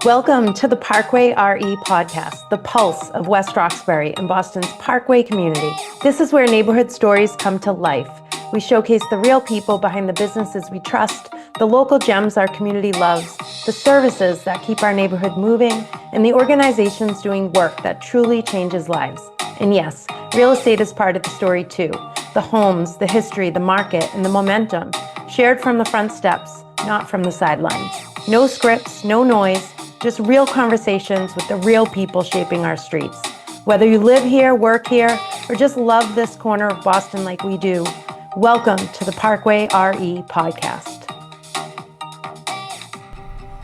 Welcome to the Parkway RE Podcast, the pulse of West Roxbury and Boston's Parkway community. This is where neighborhood stories come to life. We showcase the real people behind the businesses we trust, the local gems our community loves, the services that keep our neighborhood moving, and the organizations doing work that truly changes lives. And yes, real estate is part of the story too. The homes, the history, the market, and the momentum, shared from the front steps, not from the sidelines. No scripts, no noise, just real conversations with the real people shaping our streets. Whether you live here, work here, or just love this corner of Boston like we do, welcome to the Parkway RE Podcast.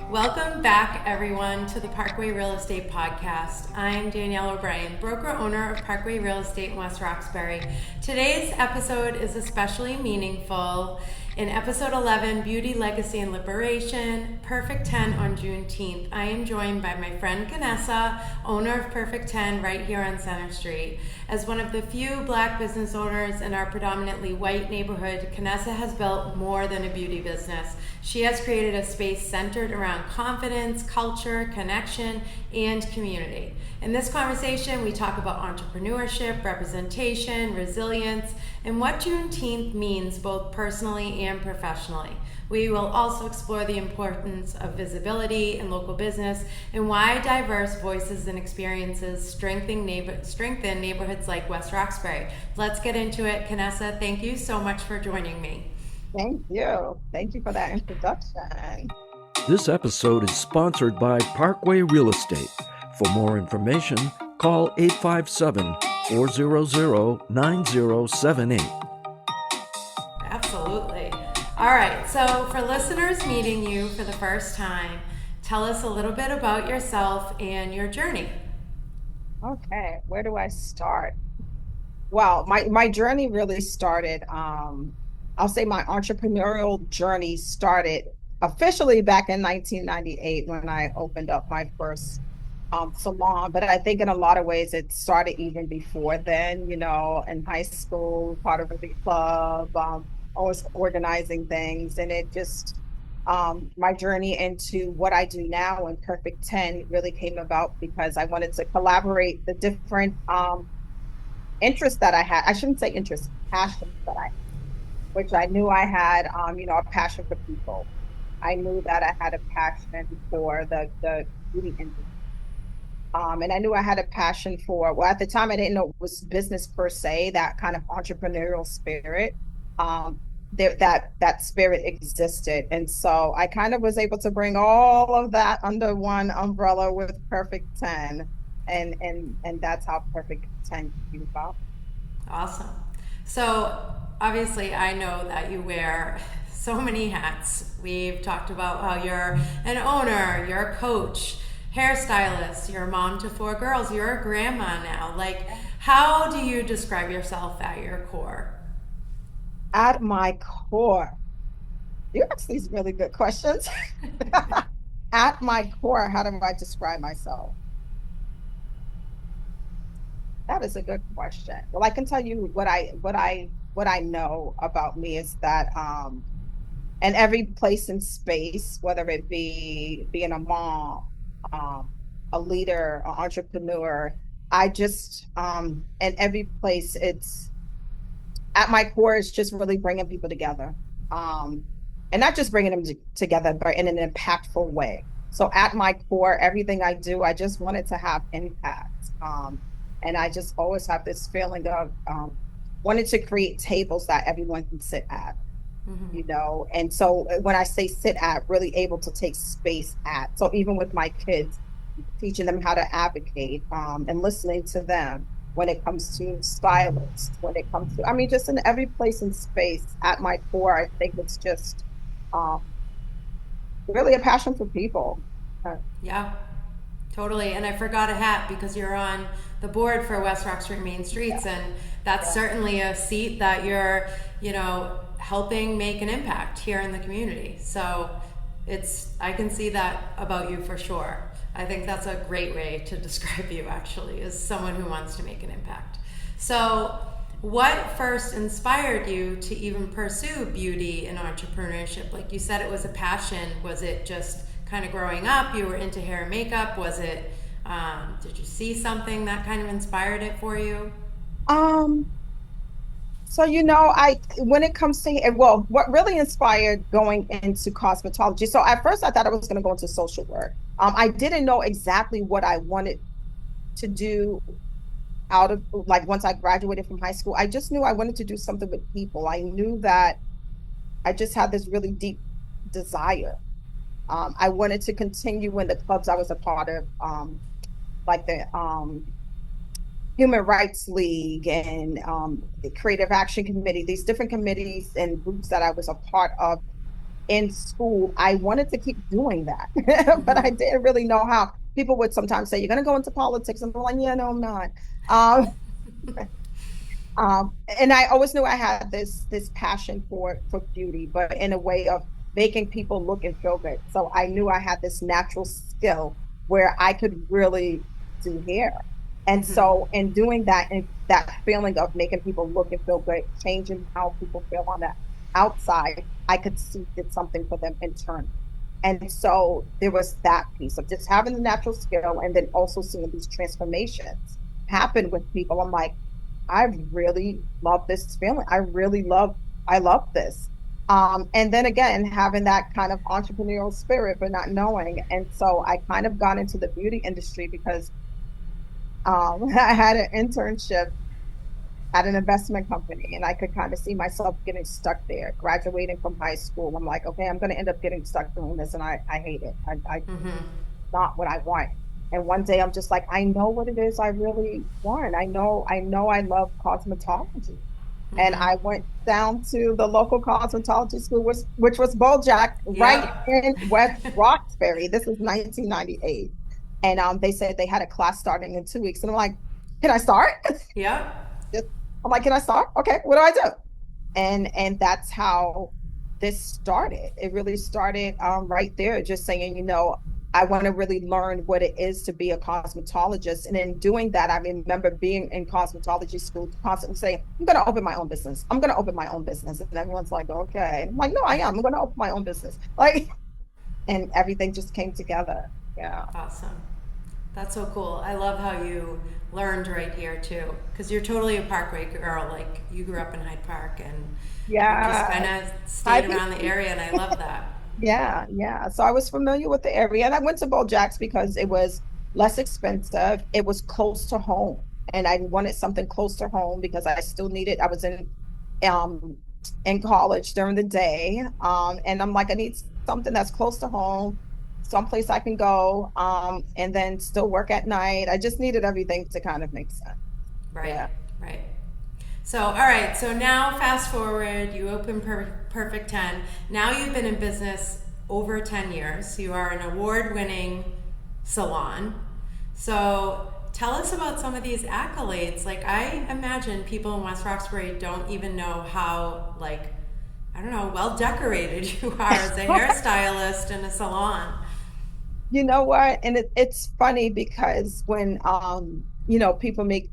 Welcome back, everyone, to the Parkway Real Estate Podcast. I'm Danielle O'Brien, broker-owner of Parkway Real Estate in West Roxbury. Today's episode is especially meaningful. In episode 11, Beauty, Legacy, and Liberation, Perfect 10 on Juneteenth, I am joined by my friend Kanessa, owner of Perfect 10 right here on Center Street. As one of the few Black business owners in our predominantly white neighborhood, Kanessa has built more than a beauty business. She has created a space centered around confidence, culture, connection, and community. In this conversation, we talk about entrepreneurship, representation, resilience, and what Juneteenth means both personally and professionally. We will also explore the importance of visibility in local business and why diverse voices and experiences strengthen neighborhoods like West Roxbury. Let's get into it. Kanessa, thank you so much for joining me. Thank you. Thank you for that introduction. This episode is sponsored by Parkway Real Estate. For more information, call 857-400-9078. Absolutely. All right, so for listeners meeting you for the first time, tell us a little bit about yourself and your journey. Okay, where do I start? Well, my journey really started, I'll say my entrepreneurial journey started officially back in 1998 when I opened up my first salon. But I think in a lot of ways it started even before then, in high school, part of the club, always organizing things. And it just, my journey into what I do now in Perfect 10 really came about because I wanted to collaborate the different interests that I had. I shouldn't say interests, passions that I had, which I knew I had, a passion for people. I knew that I had a passion for the beauty industry. And I knew I had a passion for, well, at the time I didn't know it was business per se, that kind of entrepreneurial spirit, that spirit existed. And so I kind of was able to bring all of that under one umbrella with Perfect 10. And that's how Perfect 10 came about. Awesome. So obviously I know that you wear so many hats. We've talked about how you're an owner, you're a coach, hairstylist, you're a mom to 4 girls, you're a grandma now. Like, how do you describe yourself at your core? At my core, you ask these really good questions. At my core, how do I describe myself? That is a good question. Well, I can tell you what I know about me is that in every place and space, whether it be being a mom, a leader, an entrepreneur, I just in every place, it's at my core, it's just really bringing people together, and not just bringing them together, but in an impactful way. So at my core, everything I do, I just wanted to have impact, and I just always have this feeling of wanted to create tables that everyone can sit at. Mm-hmm. And so when I say sit at, really able to take space at. So even with my kids, teaching them how to advocate, and listening to them when it comes to stylists, when it comes to, just in every place and space. At my core, I think it's just really a passion for people. Yeah, totally. And I forgot a hat because you're on the board for West Roxbury Main Streets, and that's certainly a seat that you're, helping make an impact here in the community. So I can see that about you for sure. I think that's a great way to describe you, actually, as someone who wants to make an impact. So what first inspired you to even pursue beauty and entrepreneurship? Like you said, it was a passion. Was it just kind of growing up, you were into hair and makeup? Was it, did you see something that kind of inspired it for you? So, when it comes to, well, what really inspired going into cosmetology. So at first I thought I was going to go into social work. I didn't know exactly what I wanted to do out of, like, once I graduated from high school. I just knew I wanted to do something with people. I knew that I just had this really deep desire. I wanted to continue in the clubs I was a part of, like the Human Rights League and the Creative Action Committee, these different committees and groups that I was a part of in school. I wanted to keep doing that, but I didn't really know how. People would sometimes say, "You're going to go into politics," and I'm like, "Yeah, no, I'm not." Um, and I always knew I had this passion for beauty, but in a way of making people look and feel good. So I knew I had this natural skill where I could really do hair. And so in doing that, and that feeling of making people look and feel good, changing how people feel on the outside, I could see did something for them internally. And so there was that piece of just having the natural skill and then also seeing these transformations happen with people. I'm like, I really love this feeling. I love this. And then again, having that kind of entrepreneurial spirit, but not knowing. And so I kind of got into the beauty industry because I had an internship at an investment company, and I could kind of see myself getting stuck there. Graduating from high school, I'm like, okay, I'm going to end up getting stuck doing this, and I hate it. I not what I want. And one day, I'm just like, I know what it is I really want. I know I love cosmetology. And I went down to the local cosmetology school, which was Bojack, right in West Roxbury. This is 1998. And they said they had a class starting in 2 weeks. And I'm like, can I start? Yeah. I'm like, can I start? Okay, what do I do? And that's how this started. It really started right there, just saying, I want to really learn what it is to be a cosmetologist. And in doing that, I remember being in cosmetology school, constantly saying, I'm going to open my own business. I'm going to open my own business. And everyone's like, okay. I'm like, no, I am. I'm going to open my own business. And everything just came together. Yeah. Awesome. That's so cool. I love how you learned right here too, because you're totally a Parkway girl. Like, you grew up in Hyde Park and you just kind of stayed around the area, and I love that. Yeah. So I was familiar with the area, and I went to Bojack's because it was less expensive. It was close to home, and I wanted something close to home because I still needed. I was in college during the day, and I'm like, I need something that's close to home, someplace I can go, and then still work at night. I just needed everything to kind of make sense. Right. Yeah. Right. So, all right. So now fast forward, you open Perfect 10. Now you've been in business over 10 years. You are an award-winning salon. So tell us about some of these accolades. Like, I imagine people in West Roxbury don't even know how, well decorated you are as a hairstylist in a salon. You know what? And it's funny because when, people make,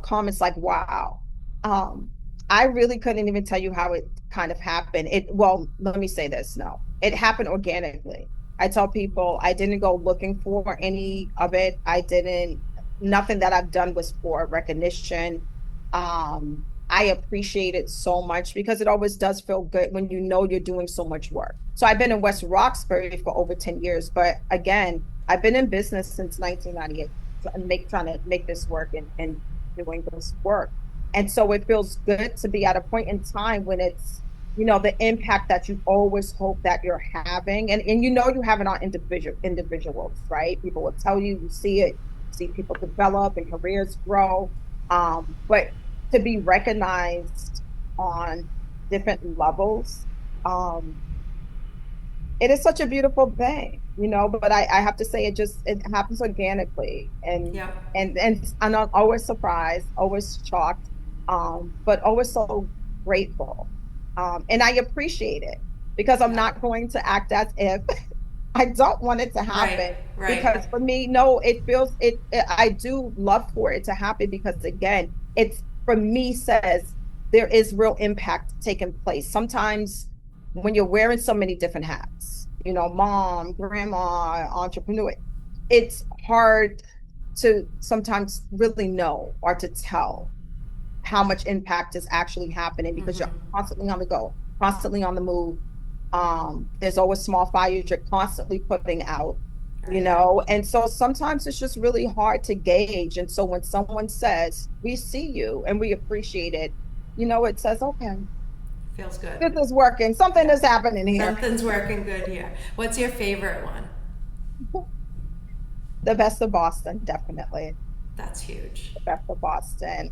comments like, wow, I really couldn't even tell you how it kind of happened. Well, let me say this. No, it happened organically. I tell people I didn't go looking for any of it. Nothing that I've done was for recognition. I appreciate it so much because it always does feel good when you're doing so much work. So I've been in West Roxbury for over 10 years, but again, I've been in business since 1998, trying to make this work and doing this work. And so it feels good to be at a point in time when it's, the impact that you always hope that you're having. And you have it on individuals, right? People will tell you, you see it, see people develop and careers grow. But to be recognized on different levels, it is such a beautiful thing, but I have to say it happens organically. And I'm always surprised, always shocked, but always so grateful. And I appreciate it because I'm not going to act as if I don't want it to happen. Right. Because for me, no, I do love for it to happen because, again, it's, for me, says there is real impact taking place. Sometimes when you're wearing so many different hats, mom, grandma, entrepreneur, it's hard to sometimes really know or to tell how much impact is actually happening because you're constantly on the go, constantly on the move. There's always small fires you're constantly putting out, and so sometimes it's just really hard to gauge. And so when someone says, we see you and we appreciate it, it says, okay, Feels good. this is working. Something is happening here. Something's working good here. What's your favorite one? The Best of Boston, definitely. That's huge. The Best of Boston.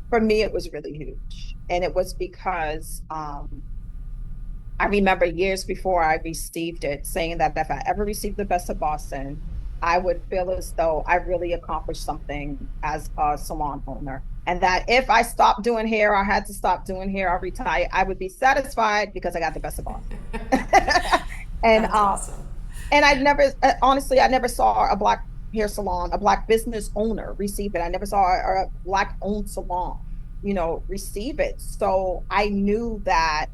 For me, it was really huge. And it was because I remember years before I received it saying that if I ever received the Best of Boston, I would feel as though I really accomplished something as a salon owner. And that if I stopped doing hair, or had to stop doing hair or retire, I would be satisfied because I got the Best of Boston. And That's awesome. And honestly, I never saw a Black hair salon, a Black business owner receive it. I never saw a Black owned salon, receive it. So I knew that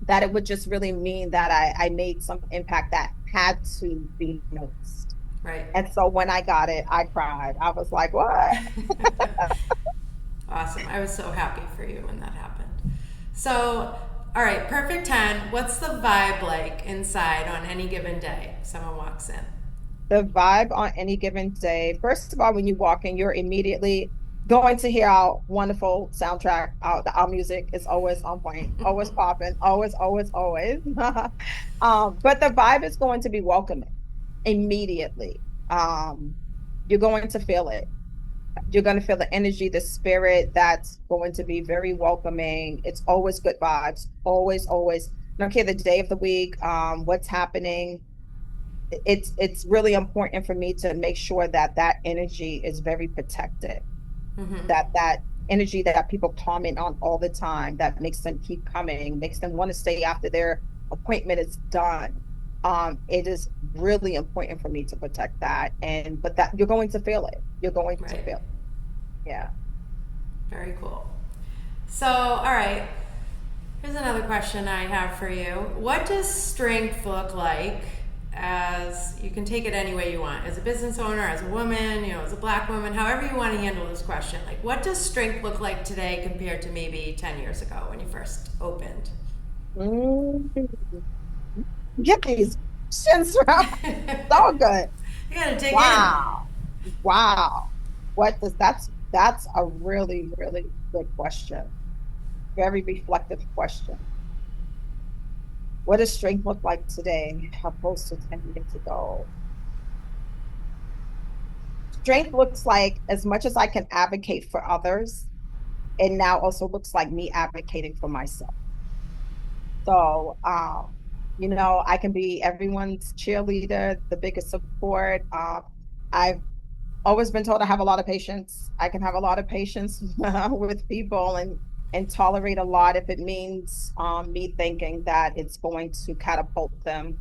it would just really mean that I made some impact that had to be noticed. Right. And so when I got it, I cried. I was like, what? Awesome. I was so happy for you when that happened. So, all right, perfect 10. What's the vibe like inside on any given day? Someone walks in. The vibe on any given day, first of all, when you walk in, you're immediately going to hear our wonderful soundtrack. Our music is always on point, always popping, always. But the vibe is going to be welcoming immediately. You're going to feel it. You're going to feel the energy, the spirit that's going to be very welcoming. It's always good vibes, always. I don't care the day of the week, what's happening. It's really important for me to make sure that energy is very protected. That energy that people comment on all the time, that makes them keep coming, makes them want to stay after their appointment is done. It is really important for me to protect that. But that you're going to feel it. You're going to feel it. Yeah. Very cool. So, all right. Here's another question I have for you. What does strength look like, as you can take it any way you want, as a business owner, as a woman, as a Black woman, however you want to handle this question? Like, what does strength look like today compared to maybe 10 years ago when you first opened? Get these shins around. So good. You gotta dig in. Wow. That's a really, really good question. Very reflective question. What does strength look like today opposed to 10 years ago? Strength looks like, as much as I can advocate for others, it now also looks like me advocating for myself. So, I can be everyone's cheerleader, the biggest support. I've always been told I have a lot of patience. I can have a lot of patience with people and tolerate a lot if it means me thinking that it's going to catapult them.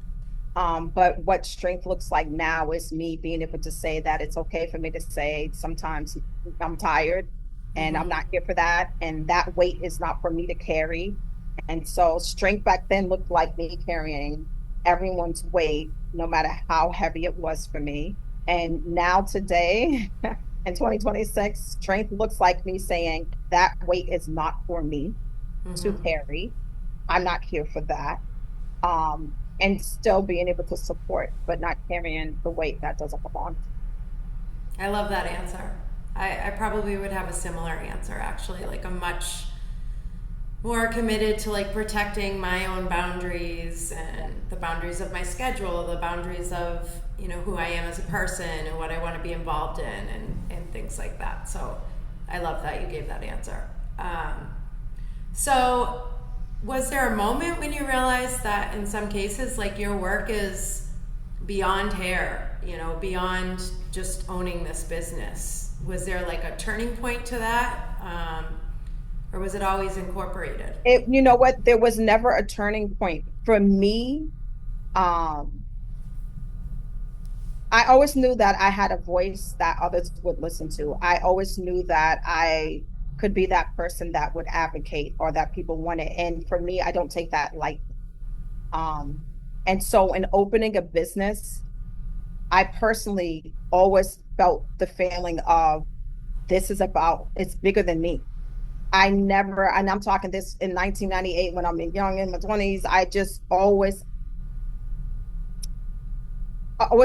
But what strength looks like now is me being able to say that it's okay for me to say sometimes I'm tired and I'm not here for that. And that weight is not for me to carry. And so strength back then looked like me carrying everyone's weight, no matter how heavy it was for me. And now today, in 2026, strength looks like me saying that weight is not for me to carry. I'm not here for that. And still being able to support, but not carrying the weight that doesn't belong. I love that answer. I probably would have a similar answer, actually, like a much more committed to like protecting my own boundaries and the boundaries of my schedule, the boundaries of, who I am as a person and what I want to be involved in and things like that. So I love that you gave that answer. So was there a moment when you realized that in some cases, like your work is beyond hair, beyond just owning this business? Was there like a turning point to that? Or was it always incorporated? You know what? There was never a turning point. For me, I always knew that I had a voice that others would listen to. I always knew that I could be that person that would advocate or that people wanted. And for me, I don't take that lightly. And so in opening a business, I personally always felt the feeling of it's bigger than me. I never, and I'm talking this in 1998 when I'm young in my 20s, I always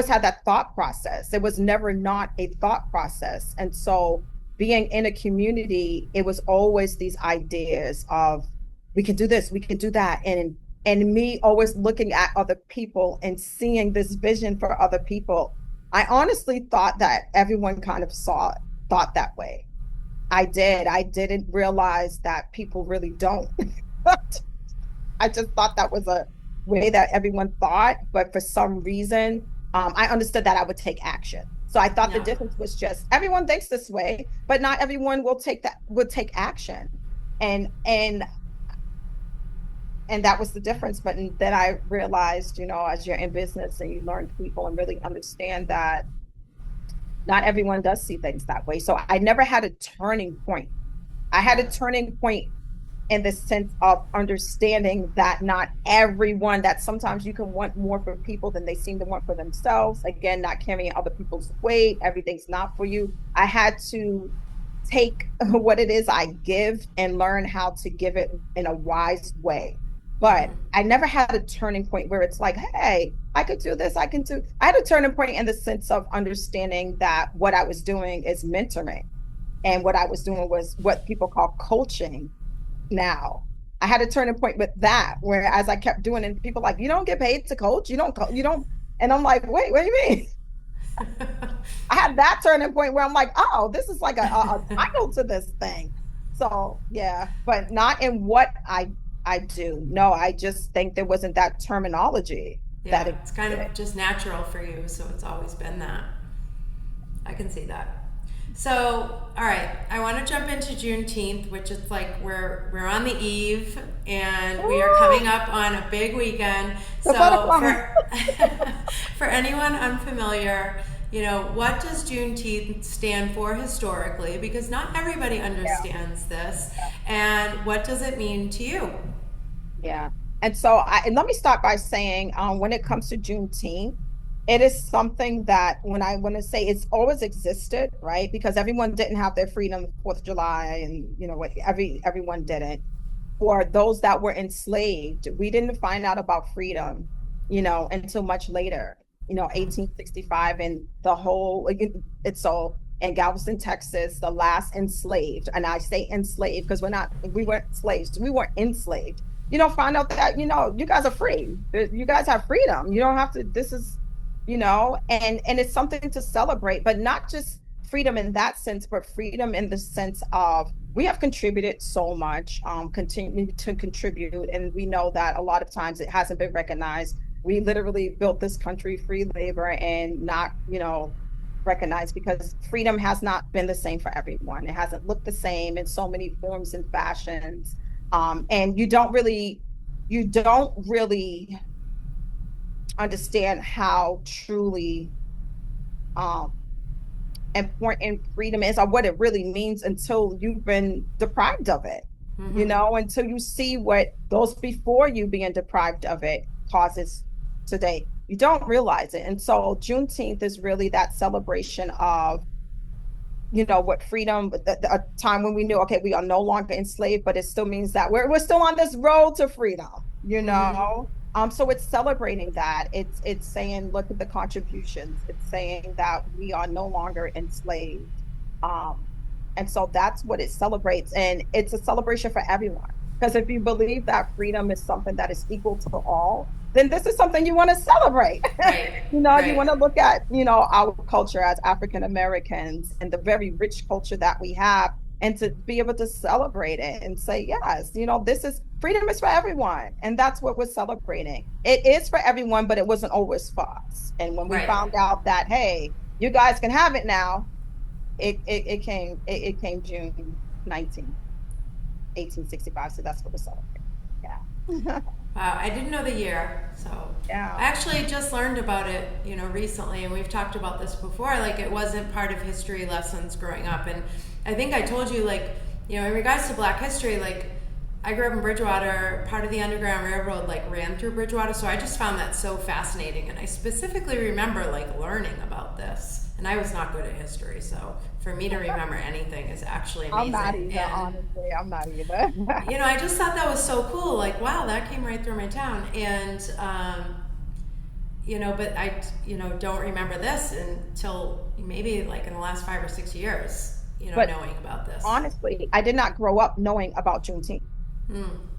had that thought process. It was never not a thought process. And so being in a community, it was always these ideas of we can do this, we can do that. And me always looking at other people and seeing this vision for other people. I honestly thought that everyone kind of thought that way. I did. I didn't realize that people really don't. I just thought that was a way that everyone thought, but for some reason, I understood that I would take action. So I thought the difference was just everyone thinks this way, but not everyone would take action. And that was the difference. But then I realized, as you're in business and you learn people and really understand that not everyone does see things that way. So I never had a turning point. I had a turning point in the sense of understanding that not everyone, that sometimes you can want more for people than they seem to want for themselves. Again, not carrying other people's weight. Everything's not for you. I had to take what it is I give and learn how to give it in a wise way. But I never had a turning point where it's like, hey, I could do this. I had a turning point in the sense of understanding that what I was doing is mentoring. And what I was doing was what people call coaching. Now, I had a turning point with that, where as I kept doing it, people like, you don't get paid to coach. You don't. And I'm like, wait, what do you mean? I had that turning point where I'm like, oh, this is like a title to this thing. So yeah, but not in what I do. No, I just think there wasn't that terminology. Yeah, it's kind of just natural for you. So it's always been that. I can see that. So, all right, I want to jump into Juneteenth, which is like we're on the eve and we are coming up on a big weekend. So for anyone unfamiliar, what does Juneteenth stand for historically? Because not everybody understands this. And what does it mean to you? Yeah. And so let me start by saying when it comes to Juneteenth, it is something that when I want to say it's always existed, right? Because everyone didn't have their freedom 4th of July and, everyone didn't. For those that were enslaved, we didn't find out about freedom, until much later, 1865 and the whole, in Galveston, Texas, the last enslaved. And I say enslaved because we weren't slaves. We weren't enslaved. Find out that, you guys are free. You guys have freedom. You don't have to, this is, and it's something to celebrate, but not just freedom in that sense, but freedom in the sense of we have contributed so much, continue to contribute. And we know that a lot of times it hasn't been recognized. We literally built this country, free labor, and not, recognized because freedom has not been the same for everyone. It hasn't looked the same in so many forms and fashions. And you don't really understand how truly important freedom is or what it really means until you've been deprived of it, until you see what those before you being deprived of it causes today. You don't realize it. And so Juneteenth is really that celebration of, what freedom, a time when we knew, okay, we are no longer enslaved, but it still means that we're still on this road to freedom, So it's celebrating that. It's saying, look at the contributions. It's saying that we are no longer enslaved. And so that's what it celebrates. And it's a celebration for everyone. Because if you believe that freedom is something that is equal to all, then this is something you want to celebrate. Right. You want to look at, our culture as African Americans and the very rich culture that we have, and to be able to celebrate it and say, yes, freedom is for everyone. And that's what we're celebrating. It is for everyone, but it wasn't always for us. And when we found out that, hey, you guys can have it now, it came June 19th. 1865, so that's what we're celebrating. Yeah. Wow, I didn't know the year, so yeah. I actually just learned about it, recently, and we've talked about this before. Like, it wasn't part of history lessons growing up, and I think I told you, in regards to Black history, I grew up in Bridgewater. Part of the Underground Railroad like ran through Bridgewater, so I just found that so fascinating. And I specifically remember like learning about this. And I was not good at history, so for me to remember anything is actually amazing. I'm not either, honestly. I'm not either. I just thought that was so cool. Like, wow, that came right through my town. And but I don't remember this until maybe like in the last 5 or 6 years. Knowing about this. Honestly, I did not grow up knowing about Juneteenth.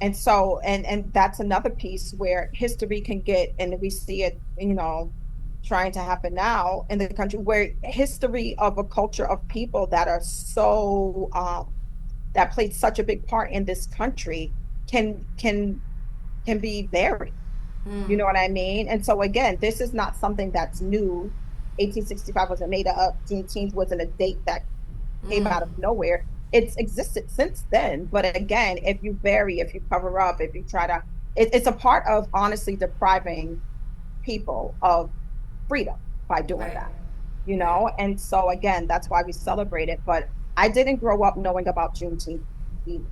And so, and that's another piece where history can get, and we see it, trying to happen now in the country, where history of a culture of people that are so, that played such a big part in this country can be buried. You know what I mean? And so again, this is not something that's new. 1865 wasn't made up. Juneteenth wasn't a date that came out of nowhere. It's existed since then. But again, if you bury, if you cover up, if you try to, it's a part of honestly depriving people of freedom by doing that, And so again, that's why we celebrate it. But I didn't grow up knowing about Juneteenth either,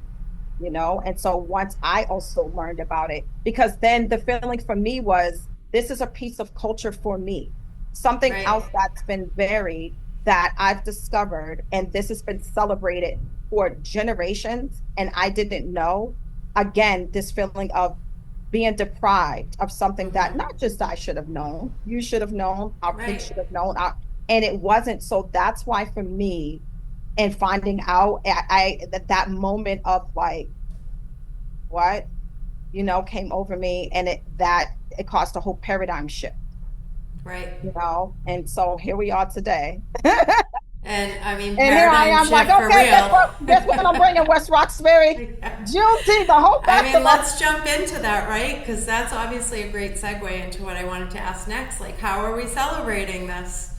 And so once I also learned about it, because then the feeling for me was, this is a piece of culture for me, something else that's been buried that I've discovered, and this has been celebrated for generations, and I didn't know. Again, this feeling of being deprived of something that not just I should have known, you should have known, our kids should have known, and it wasn't. So that's why for me, and finding out, that moment of like, what, came over me, and it caused a whole paradigm shift. Right. And so here we are today. And I mean, and here I am like, okay, guess what I'm bringing, West Roxbury, Juneteenth, the whole festival. I mean, let's jump into that, right? Because that's obviously a great segue into what I wanted to ask next. Like, how are we celebrating this?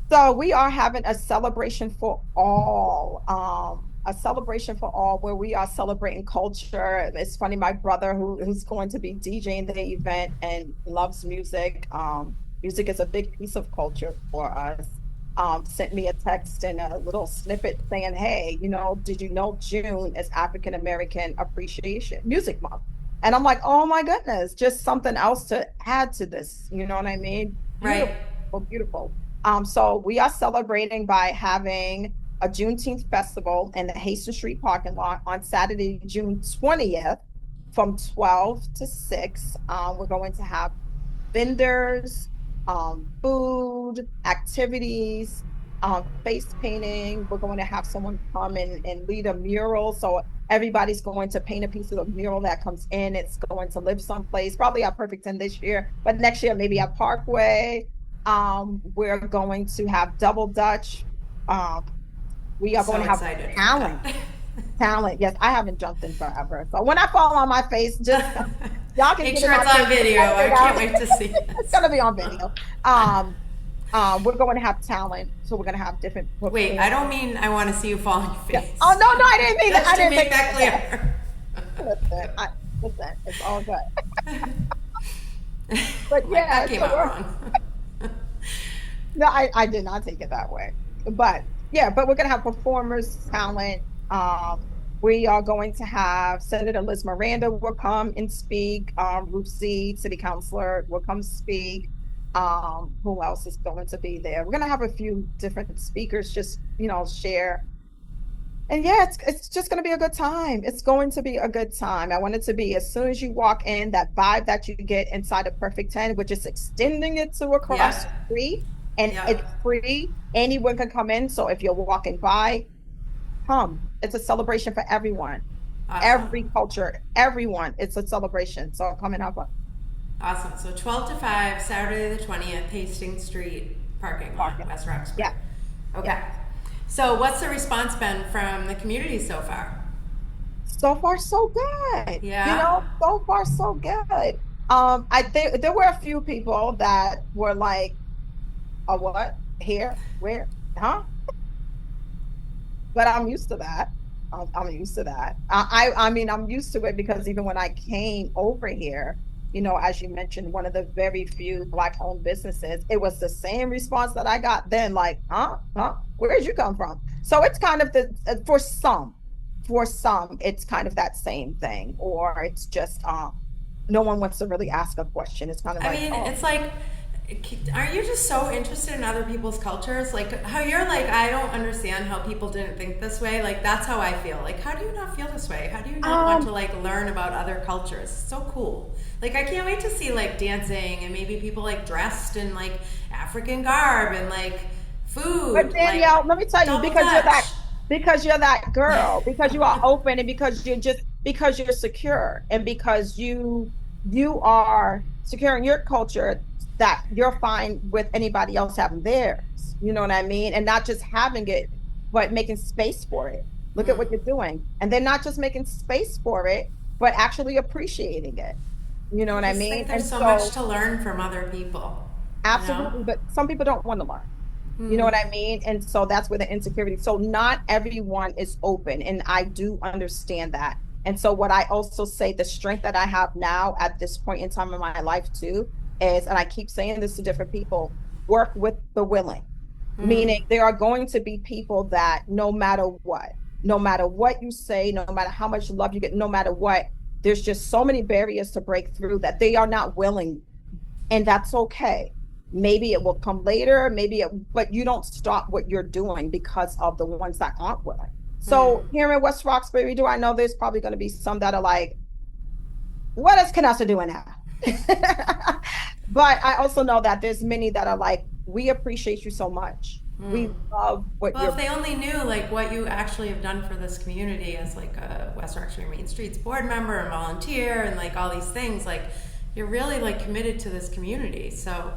So we are having a celebration for all, where we are celebrating culture. It's funny, my brother who's going to be DJing the event and loves music. Music is a big piece of culture for us. Sent me a text and a little snippet saying, hey, did you know June is African American Appreciation Music Month? And I'm like, oh my goodness, just something else to add to this. You know what I mean? Right. Beautiful. So we are celebrating by having a Juneteenth festival in the Hastings Street parking lot on Saturday, June 20th from 12 to 6. We're going to have vendors, food, activities, face painting. We're going to have someone come and lead a mural. So everybody's going to paint a piece of the mural that comes in. It's going to live someplace, probably at Perfect 10 this year, but next year maybe at Parkway. We're going to have double Dutch. We are going to have talent. Yes, I haven't jumped in forever. So when I fall on my face, just y'all can make sure it's on video. I can't wait to see it. It's gonna be on video. We're going to have talent, so we're going to have different. Wait, I don't mean I want to see you fall on your face. Yeah. Oh no, I didn't mean that. Just I didn't to make that clear. Listen, it's all good. But yeah, that came out wrong. No, I did not take it that way. But yeah, but we're going to have performers, talent. We are going to have Senator Liz Miranda will come and speak. Ruth Z, City Councilor, will come speak. Who else is going to be there? We're going to have a few different speakers just, share. And yeah, it's just going to be a good time. It's going to be a good time. I want it to be, as soon as you walk in, that vibe that you get inside of Perfect 10, which is extending it to across the street. And it's free. Anyone can come in. So if you're walking by, come. It's a celebration for everyone. Awesome. Every culture, everyone. It's a celebration. So come and have fun. Awesome. So 12 to 5, Saturday the 20th, Hastings Street parking lot, West Roxbury. Yeah. Okay. Yeah. So what's the response been from the community so far? So far, so good. Yeah. So far, so good. I think there were a few people that were like, what? Here? Where? Huh? But I'm used to that. I'm used to that. I mean, I'm used to it because even when I came over here, as you mentioned, one of the very few Black-owned businesses, it was the same response that I got then, like, huh? Where did you come from? So it's kind of for some, for some, it's kind of that same thing, or it's just no one wants to really ask a question. It's kind of I like, mean, oh, it's like, aren't you just so interested in other people's cultures? Like how you're like, I don't understand how people didn't think this way. Like that's how I feel. Like how do you not feel this way? How do you not want to like learn about other cultures? It's so cool. Like I can't wait to see like dancing and maybe people like dressed in like African garb and like food. but Danielle, like, let me tell you, double dutch. because you're that girl, because you are open, and because you're secure, and because you are secure in your culture, that you're fine with anybody else having theirs. You know what I mean? And not just having it, but making space for it. Look at what you're doing. And then not just making space for it, but actually appreciating it. You know I what I just mean? think there's And so so much to learn from other people. You know? absolutely, but some people don't want to learn. You know what I mean? And so that's where the insecurity. So not everyone is open, and I do understand that. And so what I also say, the strength that I have now at this point in time in my life too, is, and I keep saying this to different people, work with the willing. Meaning there are going to be people that no matter what you say, no matter how much love you get, no matter what, there's just so many barriers to break through that they are not willing, and that's okay. Maybe it will come later, but you don't stop what you're doing because of the ones that aren't willing. So here in West Roxbury, do I know there's probably going to be some that are like, what is Kanessa doing now? But I also know that there's many that are like, we appreciate you so much. We love what Well, you're. if they only knew like what you actually have done for this community as like a West Roxbury Main Streets board member and volunteer and like all these things, like you're really like committed to this community. So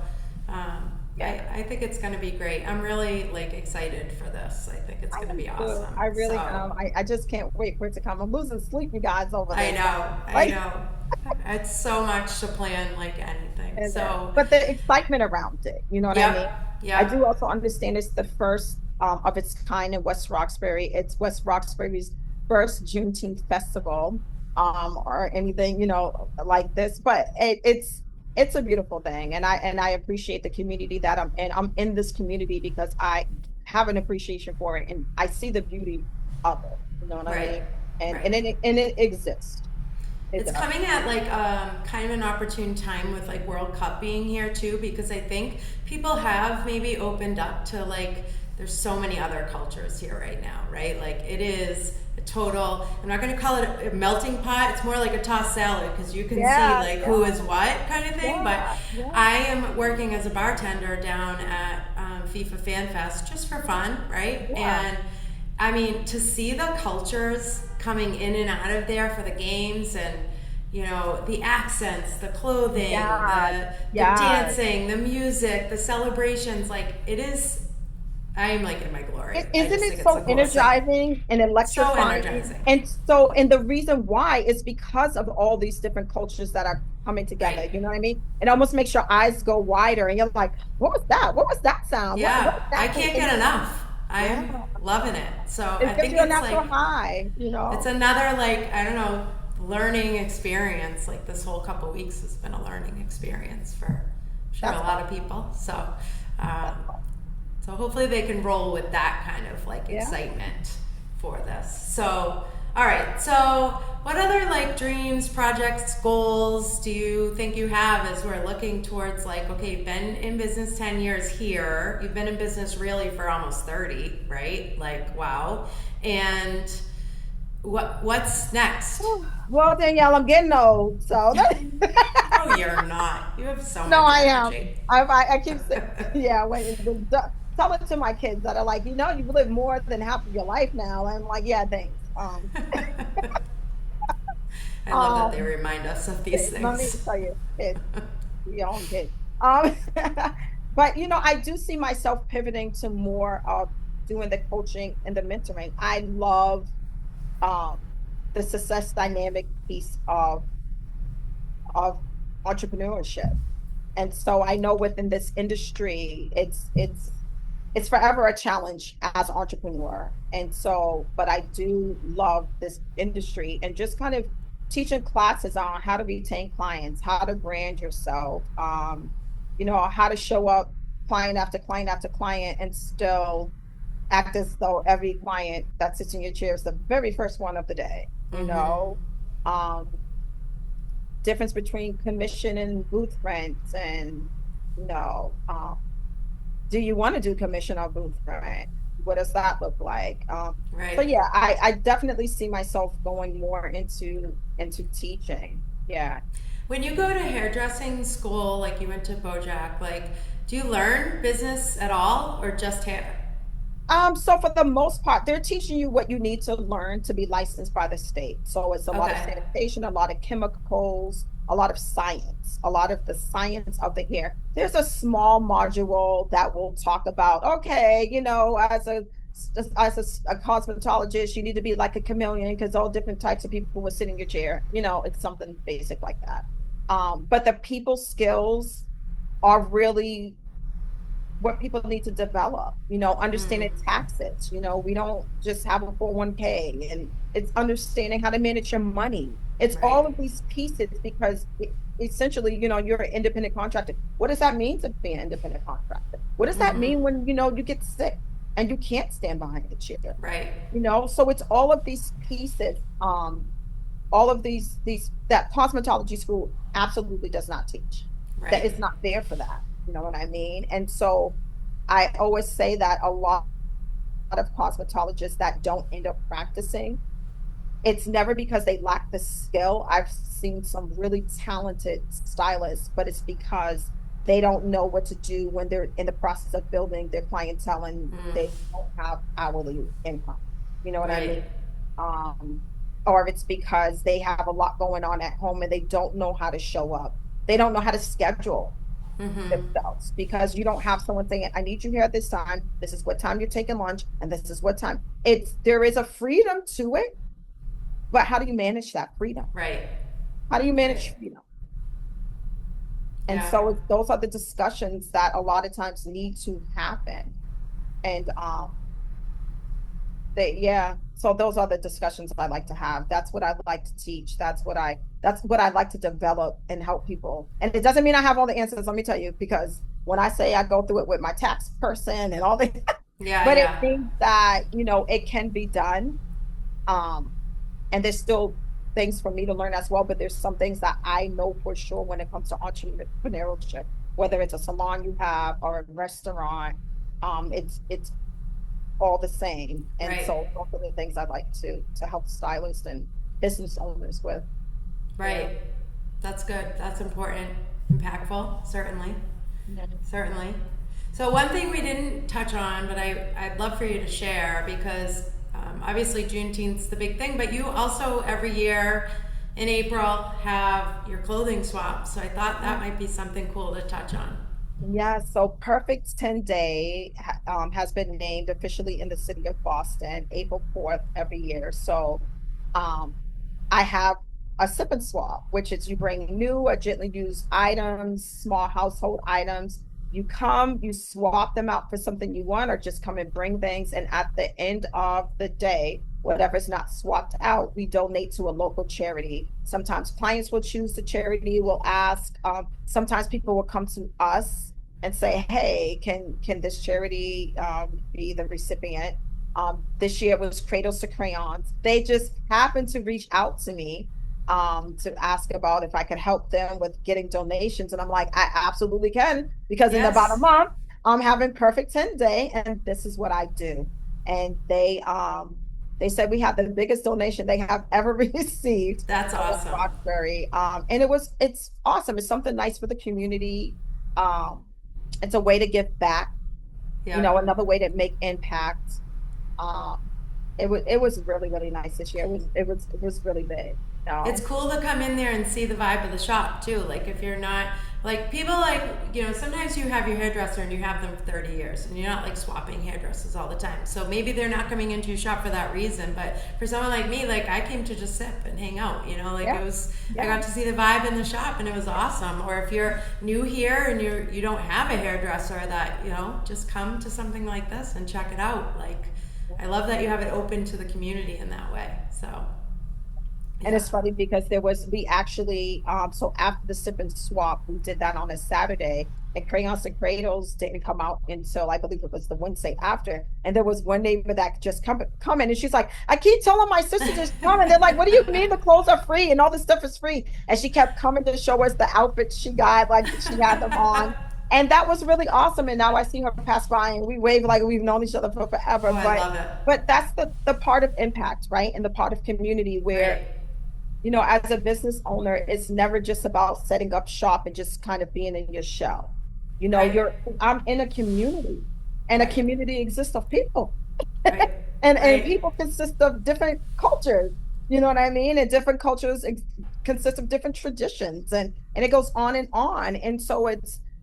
I think it's going to be great. I'm really like excited for this. I think it's going to be awesome. I really So, I just can't wait for it to come. I'm losing sleep, you guys, over I there. know. Like- I know. It's so much to plan like anything. So but the excitement around it, you know what I mean? yeah. I do also understand it's the first of its kind in West Roxbury. It's West Roxbury's first Juneteenth festival, or anything, like this. But it's a beautiful thing, and I appreciate the community that I'm in. I'm in this community because I have an appreciation for it, and I see the beauty of it. You know what I mean? And it exists. It's coming at like kind of an opportune time with like World Cup being here too, because I think people have maybe opened up to like there's so many other cultures here right now, right? Like it is a total, I'm not going to call it a melting pot, it's more like a tossed salad because you can see like who is what kind of thing. But I am working as a bartender down at FIFA Fan Fest just for fun, right? And I mean, to see the cultures coming in and out of there for the games, and the accents, the clothing, the dancing, the music, the celebrations, like it is, I am like in my glory. Isn't it so energizing and electrifying? So energizing. And the reason why is because of all these different cultures that are coming together. You know what I mean? It almost makes your eyes go wider, and you're like, what was that? What was that sound? Yeah, I can't get enough. I'm loving it. So I think it's like high, It's another like, I don't know, learning experience. Like this whole couple weeks has been a learning experience for a lot of people. So so hopefully they can roll with that kind of like excitement for this. So all right. So what other like dreams, projects, goals do you think you have as we're looking towards like, okay, you've been in business 10 years here. You've been in business really for almost 30, right? Like, wow. And what's next? Well, Danielle, I'm getting old, so. No, you're not. You have so much energy. I keep saying, tell it to my kids that are like, you've lived more than half of your life now. And I'm like, yeah, thanks. I love that they remind us of these things. Let me tell you, kids, your own kids. But I do see myself pivoting to more of doing the coaching and the mentoring. I love the success dynamic piece of entrepreneurship, and so I know within this industry, it's forever a challenge as an entrepreneur. And so, but I do love this industry and just kind of teaching classes on how to retain clients, how to brand yourself, how to show up client after client after client and still act as though every client that sits in your chair is the very first one of the day, you know? Um, difference between commission and booth rents and, you know, do you want to do commission or booth rent? What does that look like? So Right. yeah, I definitely see myself going more into teaching. Yeah. When you go to hairdressing school, like you went to Bojack, like, do you learn business at all or just hair? So for the most part, they're teaching you what you need to learn to be licensed by the state. So it's a lot of Okay. sanitation, a lot of chemicals, a lot of science, a lot of the science of the hair. There's a small module that will talk about, okay, you know, as a cosmetologist, you need to be like a chameleon because all different types of people will sit in your chair. You know, it's something basic like that. But the people skills are really what people need to develop, you know, understanding taxes. You know, we don't just have a 401k, and it's understanding how to manage your money. It's all Right. of these pieces because essentially, you know, you're an independent contractor. What does that mean to be an independent contractor? What does that mean when, you know, you get sick and you can't stand behind the chair? Right. You know, so it's all of these pieces, all of these that cosmetology school absolutely does not teach. That Right. it's not there for that. You know what I mean? And so I always say that a lot of cosmetologists that don't end up practicing, it's never because they lack the skill. I've seen some really talented stylists, but it's because they don't know what to do when they're in the process of building their clientele and they don't have hourly income. You know what I mean? Right. Um, or if it's because they have a lot going on at home and they don't know how to show up. They don't know how to schedule themselves because you don't have someone saying, I need you here at this time. This is what time you're taking lunch, and this is what time. There is a freedom to it, but how do you manage that freedom? Right. How do you manage Right. freedom? And Yeah. so those are the discussions that a lot of times need to happen. And so those are the discussions I like to have. That's what I like to teach. That's what I like to develop and help people. And it doesn't mean I have all the answers, let me tell you, because when I say I go through it with my tax person and all the Yeah. but it Yeah. means that, you know, it can be done. Um, and there's still things for me to learn as well, but there's some things that I know for sure when it comes to entrepreneurship, whether it's a salon you have or a restaurant, it's all the same. And Right. so those are the things I'd like to help stylists and business owners with. Yeah. Right. That's good. That's important. Impactful. Certainly. Yeah. Certainly. So one thing we didn't touch on, but I'd love for you to share because obviously Juneteenth's the big thing, but you also every year in April have your clothing swap. So I thought that might be something cool to touch on. Yeah, so Perfect 10 Day has been named officially in the city of Boston, April 4th every year. So um, I have a sip and swap, which is you bring new or gently used items, small household items. You come, you swap them out for something you want, or just come and bring things. And at the end of the day, whatever's not swapped out, we donate to a local charity. Sometimes clients will choose the charity, will ask. Sometimes people will come to us and say, hey, can this charity be the recipient? This year was Cradles to Crayons. They just happened to reach out to me to ask about if I could help them with getting donations. And I'm like, I absolutely can, because in about a Yes. month, I'm having Perfect 10 Day, and this is what I do. And they said we had the biggest donation they have ever received That's from West awesome. Roxbury. And it's awesome. It's something nice for the community. Um, it's a way to give back, you know, Yeah. another way to make impact. Um, it was really, really nice this year. It was really big. It's No. cool to come in there and see the vibe of the shop too. Like if you're not like people like sometimes you have your hairdresser and you have them for 30 years and you're not like swapping hairdressers all the time. So maybe they're not coming into your shop for that reason. But for someone like me, like I came to just sip and hang out. Like Yeah. it was I Yeah. got to see the vibe in the shop and it was awesome. Or if you're new here and you don't have a hairdresser that just come to something like this and check it out. Like I love that you have it open to the community in that way. So. And Yeah. it's funny because we actually, so after the sip and swap, we did that on a Saturday, and Crayons and Cradles didn't come out until I believe it was the Wednesday after. And there was one neighbor that just come in, and she's like, I keep telling my sister to come, and they're like, what do you mean the clothes are free and all this stuff is free? And she kept coming to show us the outfits she got, like she had them on. And that was really awesome. And now I see her pass by and we wave like we've known each other for forever. I love it. But that's the part of impact, right? And the part of community where, as a business owner, it's never just about setting up shop and just kind of being in your shell. I'm in a community, and a community exists of people. And people consist of different cultures, you know what I mean? And different cultures consist of different traditions, and it goes on and on. And so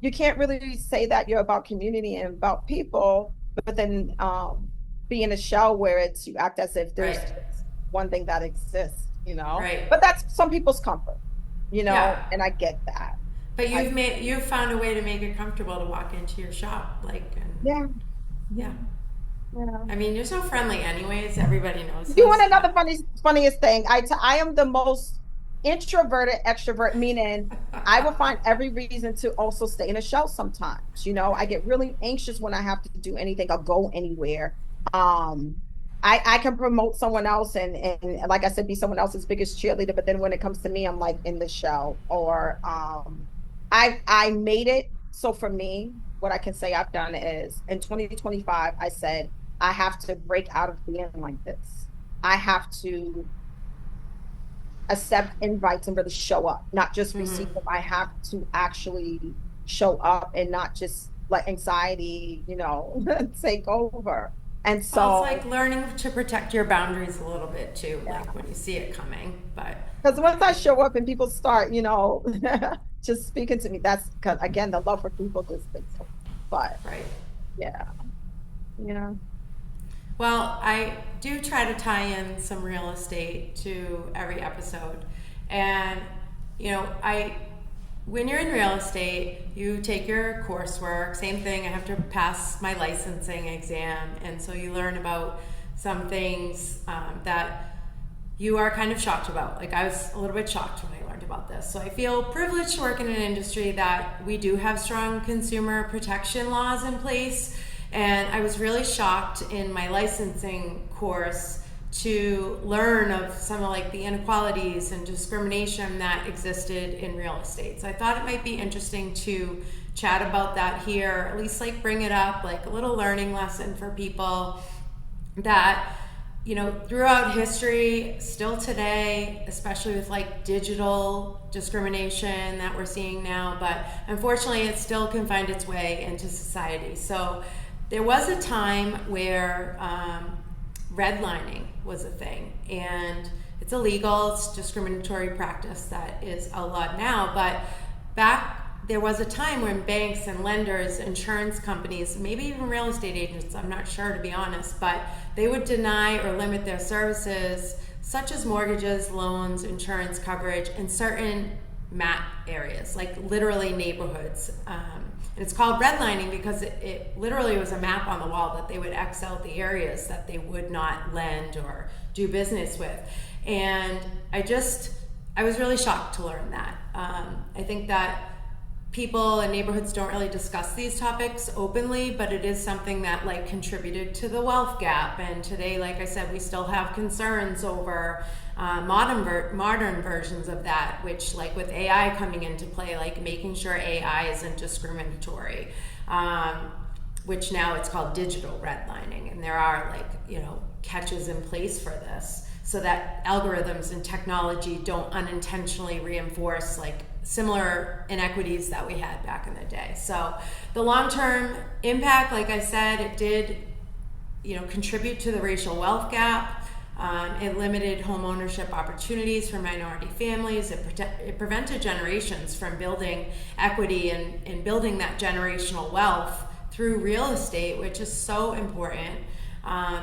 you can't really say that you're about community and about people, but then be in a shell where you act as if there's one thing that exists, But that's some people's comfort, and I get that. But you've found a way to make it comfortable to walk into your shop, Yeah. I mean, you're so friendly, anyways. Everybody knows. You want another funniest thing? I am the most introverted extrovert, meaning I will find every reason to also stay in a shell sometimes. I get really anxious when I have to do anything or go anywhere. I can promote someone else and like I said, be someone else's biggest cheerleader, but then when it comes to me, I'm like in the shell. Or I made it. So for me, what I can say I've done is in 2025, I said, I have to break out of being like this. I have to accept invites and really show up, not just receive them. I have to actually show up and not just let anxiety, take over. And so it's like learning to protect your boundaries a little bit too, like when you see it coming. But because once I show up and people start, just speaking to me, that's because again, the love for people just things. But Well, I do try to tie in some real estate to every episode. And, when you're in real estate, you take your coursework, same thing, I have to pass my licensing exam. And so you learn about some things that you are kind of shocked about. Like I was a little bit shocked when I learned about this. So I feel privileged to work in an industry that we do have strong consumer protection laws in place. And I was really shocked in my licensing course to learn of some of the inequalities and discrimination that existed in real estate. So I thought it might be interesting to chat about that here, at least bring it up, a little learning lesson for people that, throughout history, still today, especially with digital discrimination that we're seeing now, but unfortunately it still can find its way into society. So there was a time where redlining was a thing, and it's illegal. It's discriminatory practice that is outlawed now, but there was a time when banks and lenders, insurance companies, maybe even real estate agents, I'm not sure to be honest, but they would deny or limit their services such as mortgages, loans, insurance coverage in certain map areas, literally neighborhoods. And it's called redlining because it literally was a map on the wall that they would X out the areas that they would not lend or do business with. And I was really shocked to learn that. I think that people in neighborhoods don't really discuss these topics openly, but it is something that contributed to the wealth gap. And today, like I said, we still have concerns over modern versions of that, which with AI coming into play, making sure AI isn't discriminatory, which now it's called digital redlining. And there are catches in place for this so that algorithms and technology don't unintentionally reinforce similar inequities that we had back in the day. So the long-term impact, like I said, it did contribute to the racial wealth gap. It limited home ownership opportunities for minority families. It prevented generations from building equity and building that generational wealth through real estate, which is so important.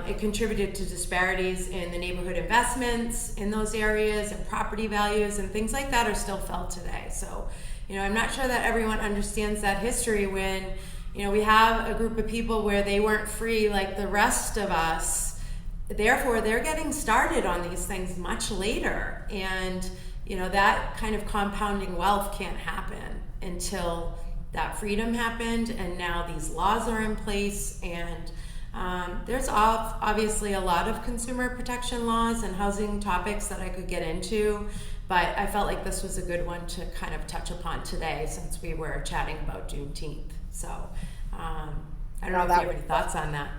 It contributed to disparities in the neighborhood investments in those areas, and property values and things like that are still felt today. So, I'm not sure that everyone understands that history when, we have a group of people where they weren't free like the rest of us. Therefore, they're getting started on these things much later. And, that kind of compounding wealth can't happen until that freedom happened, and now these laws are in place, and there's obviously a lot of consumer protection laws and housing topics that I could get into, but I felt like this was a good one to kind of touch upon today since we were chatting about Juneteenth. So I don't know if you have any thoughts on that.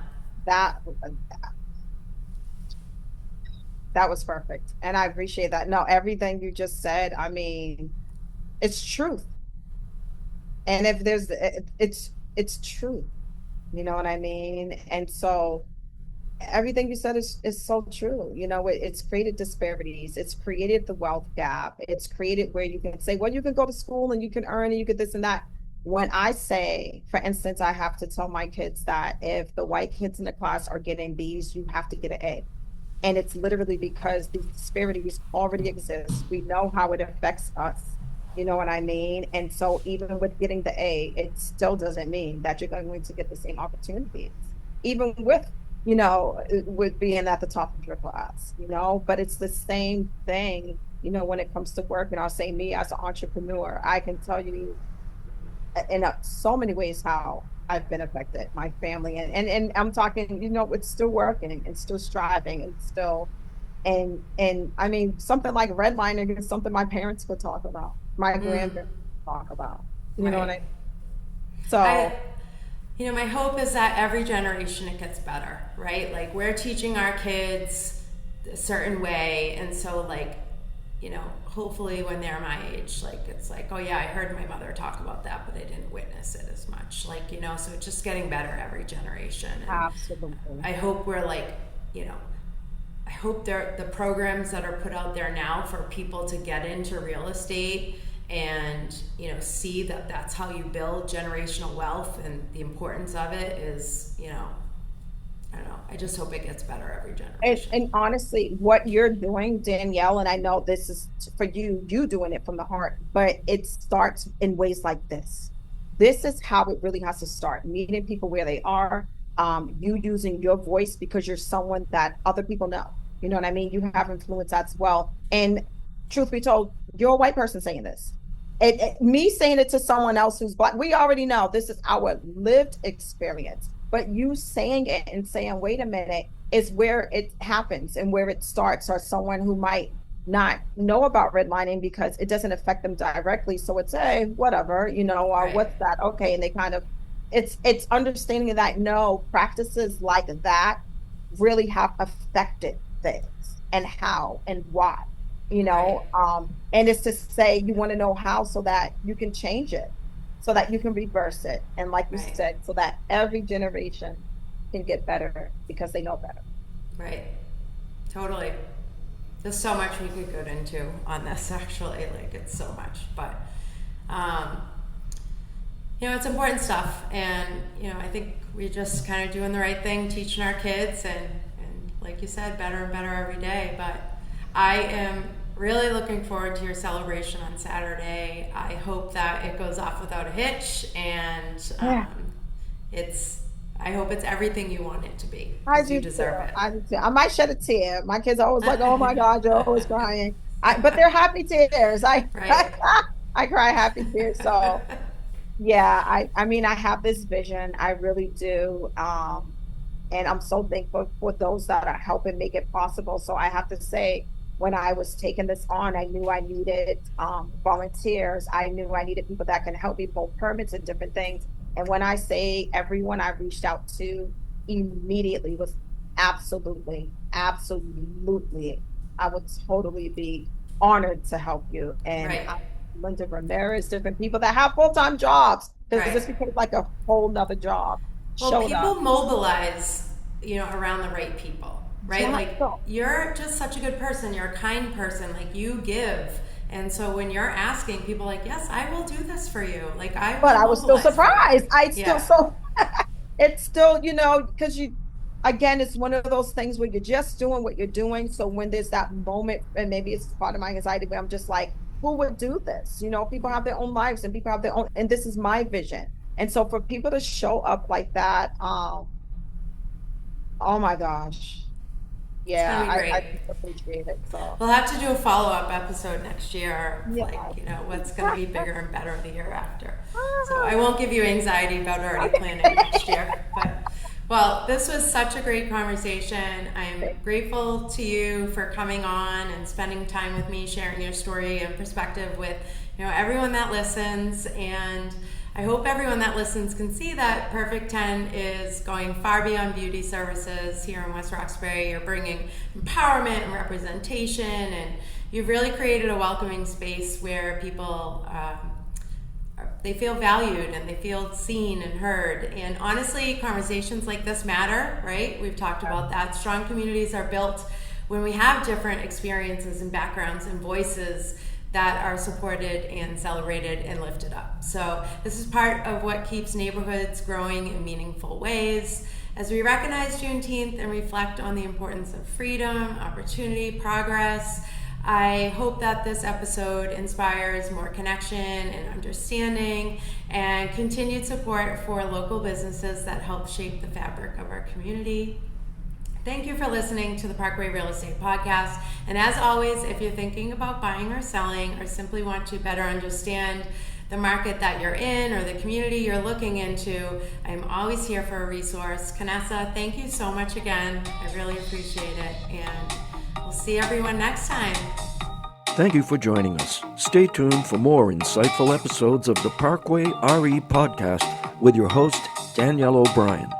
That was perfect. And I appreciate that. No, everything you just said, I mean, it's truth. And if there's, it's truth. You know what I mean? And so everything you said is so true. You know, it's created disparities. It's created the wealth gap. It's created where you can say, well, you can go to school and you can earn and you get this and that. When I say, for instance, I have to tell my kids that if the white kids in the class are getting B's, you have to get an A. And it's literally because these disparities already exist. We know how it affects us. You know what I mean? And so even with getting the A, it still doesn't mean that you're going to get the same opportunities, even with, you know, with being at the top of your class, you know, but it's the same thing, you know, when it comes to work. And I'll say me as an entrepreneur, I can tell you in so many ways how I've been affected, my family, and I'm talking, you know, it's still working and still striving and still, and I mean, something like redlining is something my parents would talk about, my grandparents would talk about, you know what I mean? So, you know, my hope is that every generation it gets better, right? Like we're teaching our kids a certain way, and so like, you know, hopefully when they're my age, like it's like, oh yeah, I heard my mother talk about that, but I didn't witness it as much. Like, you know, so it's just getting better every generation. And absolutely. I hope we're like, you know, I hope the programs that are put out there now for people to get into real estate and, you know, see that that's how you build generational wealth, and the importance of it is, you know, I don't know. I just hope it gets better every generation. And honestly, what you're doing, Danielle, and I know this is for you doing it from the heart, but it starts in ways like this. This is how it really has to start. Meeting people where they are, you using your voice because you're someone that other people know. You know what I mean? You have influence as well. And truth be told, you're a white person saying this. Me saying it to someone else who's black, we already know this is our lived experience. But you saying it and saying, wait a minute, is where it happens and where it starts, or someone who might not know about redlining because it doesn't affect them directly. So it's, hey, whatever, you know, or right. What's that? Okay. And they kind of, it's understanding that no, practices like that really have affected things and how and why, you know, right. And it's to say you want to know how so that you can change it, so that you can reverse it. And like you right. said, so that every generation can get better because they know better. Right. Totally. There's so much we could go into on this, actually. Like, it's so much. But, you know, it's important stuff. And, you know, I think we're just kind of doing the right thing, teaching our kids, and like you said, better and better every day. But I am really looking forward to your celebration on Saturday. I hope that it goes off without a hitch, and I hope it's everything you want it to be. I do. You deserve it. I do too. I might shed a tear. My kids are always like, "Oh my God, you're always crying." But they're happy tears. I cry happy tears. So yeah, I mean, I have this vision. I really do. And I'm so thankful for those that are helping make it possible. So I have to say, when I was taking this on, I knew I needed volunteers. I knew I needed people that can help me pull permits and different things. And when I say everyone I reached out to immediately was absolutely, I would totally be honored to help you. And Linda Ramirez, different people that have full-time jobs, because this becomes like a whole nother job. Well, people mobilize, you know, around the right people, right? Yeah, like, you're just such a good person. You're a kind person. Like, you give. And so when you're asking people, like, yes, I will do this for you. Like, but I was still surprised. It's still, you know, because again, it's one of those things where you're just doing what you're doing. So when there's that moment, and maybe it's part of my anxiety, where I'm just like, who would do this? You know, people have their own lives and people have their own, and this is my vision. And so for people to show up like that, oh my gosh, Yeah, gonna be great. I appreciate it. So We'll have to do a follow-up episode next year, yeah. like, what's going to be bigger and better the year after. So I won't give you anxiety about already planning next year. But, well, this was such a great conversation. I'm grateful to you for coming on and spending time with me, sharing your story and perspective with, everyone that listens. And I hope everyone that listens can see that Perfect 10 is going far beyond beauty services here in West Roxbury. You're bringing empowerment and representation, and you've really created a welcoming space where people, they feel valued and they feel seen and heard. And honestly, conversations like this matter, right? We've talked about that. Strong communities are built when we have different experiences and backgrounds and voices that are supported and celebrated and lifted up. So this is part of what keeps neighborhoods growing in meaningful ways. As we recognize Juneteenth and reflect on the importance of freedom, opportunity, progress, I hope that this episode inspires more connection and understanding and continued support for local businesses that help shape the fabric of our community. Thank you for listening to the Parkway Real Estate Podcast. And as always, if you're thinking about buying or selling or simply want to better understand the market that you're in or the community you're looking into, I'm always here for a resource. Kanessa, thank you so much again. I really appreciate it. And we'll see everyone next time. Thank you for joining us. Stay tuned for more insightful episodes of the Parkway RE Podcast with your host, Danielle O'Brien.